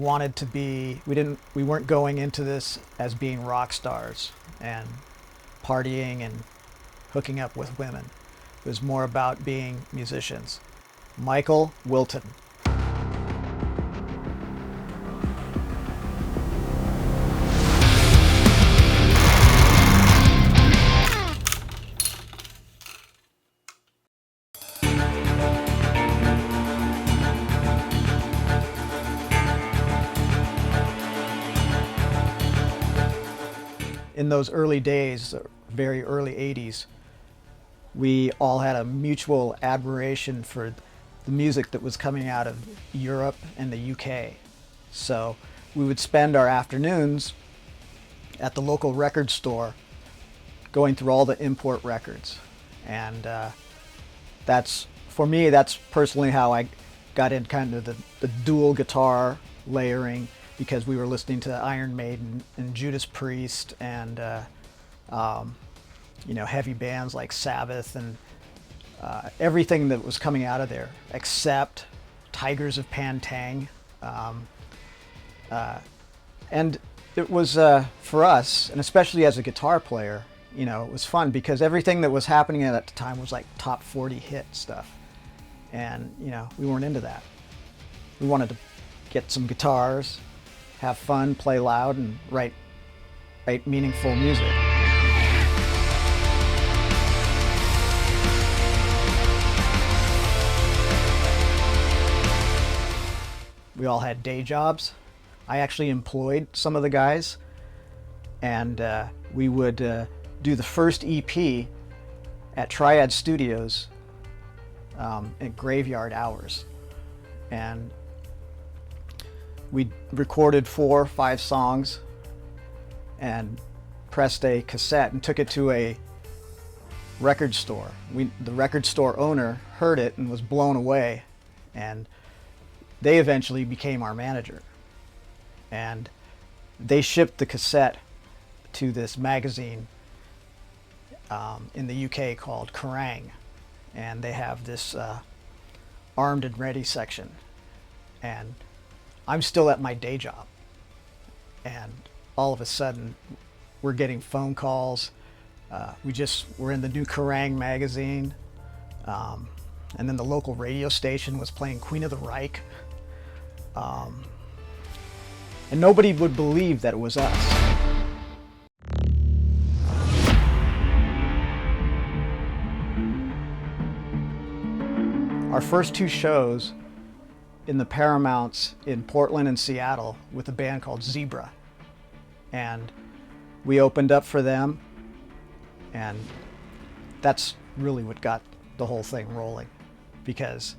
wanted to be, we weren't going into this as being rock stars and partying and hooking up with women. It was more about being musicians. Michael Wilton. In those early days, very early 80s, we all had a mutual admiration for the music that was coming out of Europe and the UK. So we would spend our afternoons at the local record store going through all the import records. And that's, for me, that's personally how I got in kind of the dual guitar layering, because we were listening to Iron Maiden and Judas Priest and you know, heavy bands like Sabbath and everything that was coming out of there, except Tigers of Pantang. And it was, for us, and especially as a guitar player, you know, it was fun because everything that was happening at the time was like top 40 hit stuff. And, you know, we weren't into that. We wanted to get some guitars, have fun, play loud, and write meaningful music. We all had day jobs. I actually employed some of the guys, and we would do the first EP at Triad Studios at graveyard hours. And we recorded 4 or 5 songs and pressed a cassette and took it to a record store. The record store owner heard it and was blown away, and they eventually became our manager. And they shipped the cassette to this magazine in the UK called Kerrang, and they have this armed and ready section. And I'm still at my day job, and all of a sudden we're getting phone calls. We're in the new Kerrang magazine, and then the local radio station was playing Queen of the Reich, and nobody would believe that it was us. Our first 2 shows in the Paramounts in Portland and Seattle with a band called Zebra. And we opened up for them, and that's really what got the whole thing rolling, because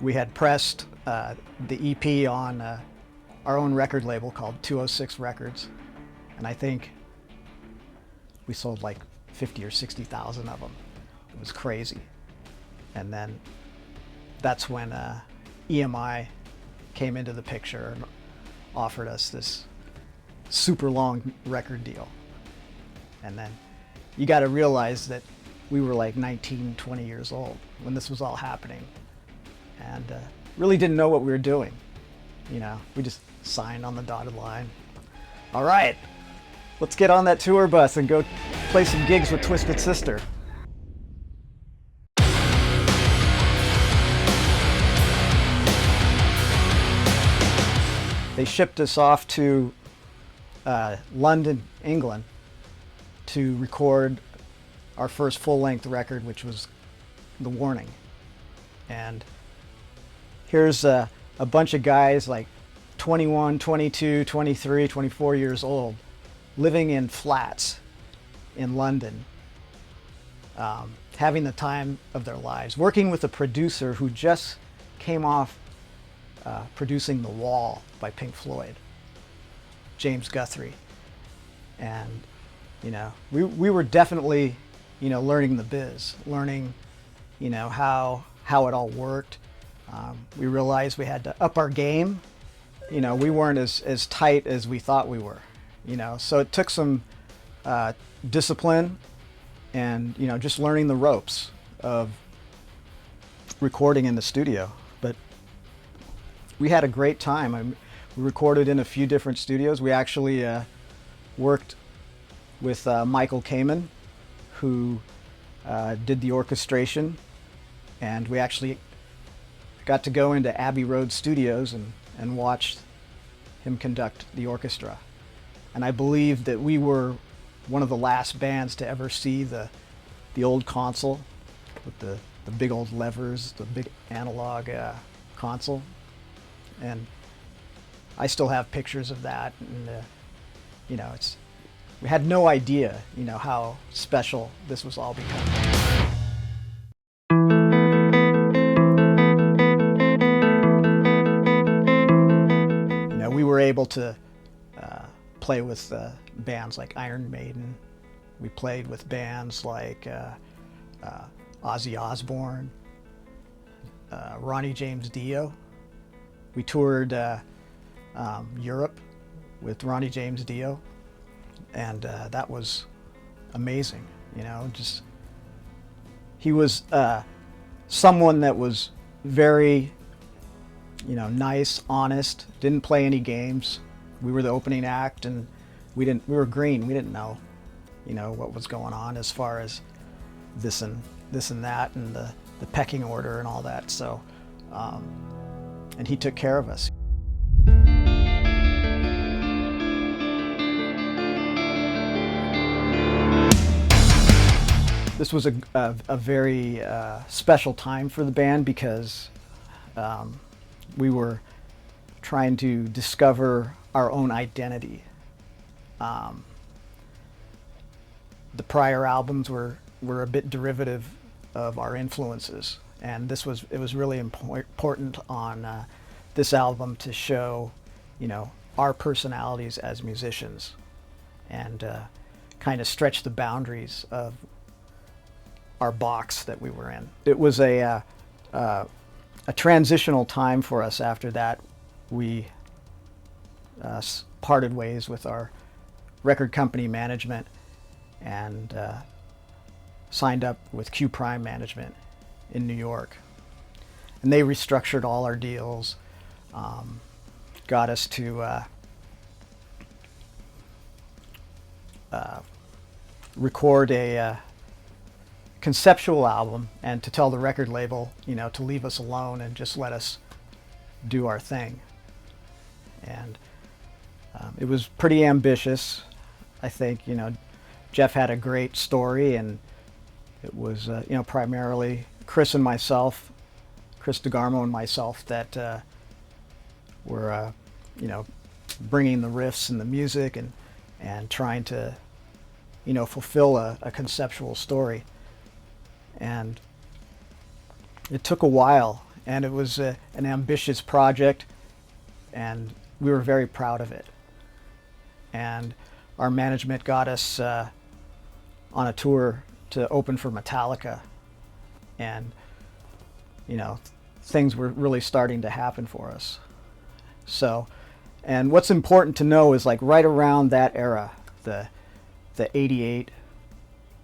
we had pressed the EP on our own record label called 206 Records, and I think we sold like 50 or 60,000 of them. It was crazy. And then that's when EMI came into the picture and offered us this super long record deal. And then you got to realize that we were like 19, 20 years old when this was all happening, and really didn't know what we were doing. You know, we just signed on the dotted line. All right, let's get on that tour bus and go play some gigs with Twisted Sister. They shipped us off to London, England, to record our first full-length record, which was The Warning. And here's a bunch of guys like 21, 22, 23, 24 years old, living in flats in London, having the time of their lives, working with a producer who just came off producing The Wall by Pink Floyd, James Guthrie. And, you know, we were definitely, you know, learning the biz, learning, you know, how it all worked. We realized we had to up our game. You know, we weren't as tight as we thought we were, you know, so it took some discipline and, you know, just learning the ropes of recording in the studio. But We had a great time. We recorded in a few different studios. We actually worked with Michael Kamen, who did the orchestration, and we actually got to go into Abbey Road Studios and watch him conduct the orchestra. And I believe that we were one of the last bands to ever see the old console with the big old levers, the big analog console. And I still have pictures of that, and you know, we had no idea, you know, how special this was all becoming. You know, we were able to play with bands like Iron Maiden. We played with bands like Ozzy Osbourne, Ronnie James Dio. We toured Europe with Ronnie James Dio, and that was amazing. You know, just he was someone that was very, you know, nice, honest, didn't play any games. We were the opening act, and we were green. We didn't know, you know, what was going on as far as this and that and the pecking order and all that. So, and he took care of us. This was a very special time for the band because we were trying to discover our own identity. The prior albums were a bit derivative of our influences, and it was really important on this album to show, you know, our personalities as musicians, and kind of stretch the boundaries of our box that we were in. It was a transitional time for us. After that, we parted ways with our record company management and signed up with Q Prime Management in New York. And they restructured all our deals, got us to record a conceptual album, and to tell the record label, you know, to leave us alone and just let us do our thing. And it was pretty ambitious. I think, you know, Jeff had a great story, and it was, you know, primarily Chris DeGarmo and myself that were, you know, bringing the riffs and the music and trying to, you know, fulfill a conceptual story. And it took a while, and it was an ambitious project, and we were very proud of it. And our management got us on a tour to open for Metallica, and, you know, things were really starting to happen for us. So, and what's important to know is, like, right around that era, the 88,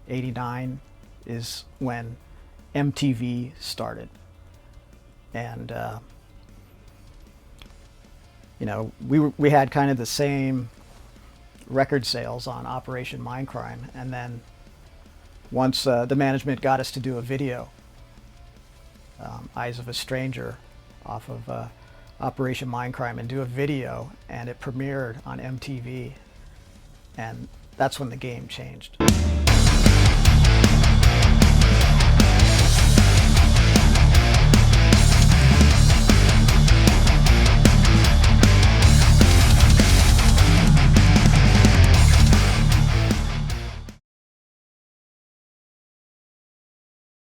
89, is when MTV started. And you know, we had kind of the same record sales on Operation Mindcrime, and then once the management got us to do a video, Eyes of a Stranger, off of Operation Mindcrime, and do a video, and it premiered on MTV, and that's when the game changed.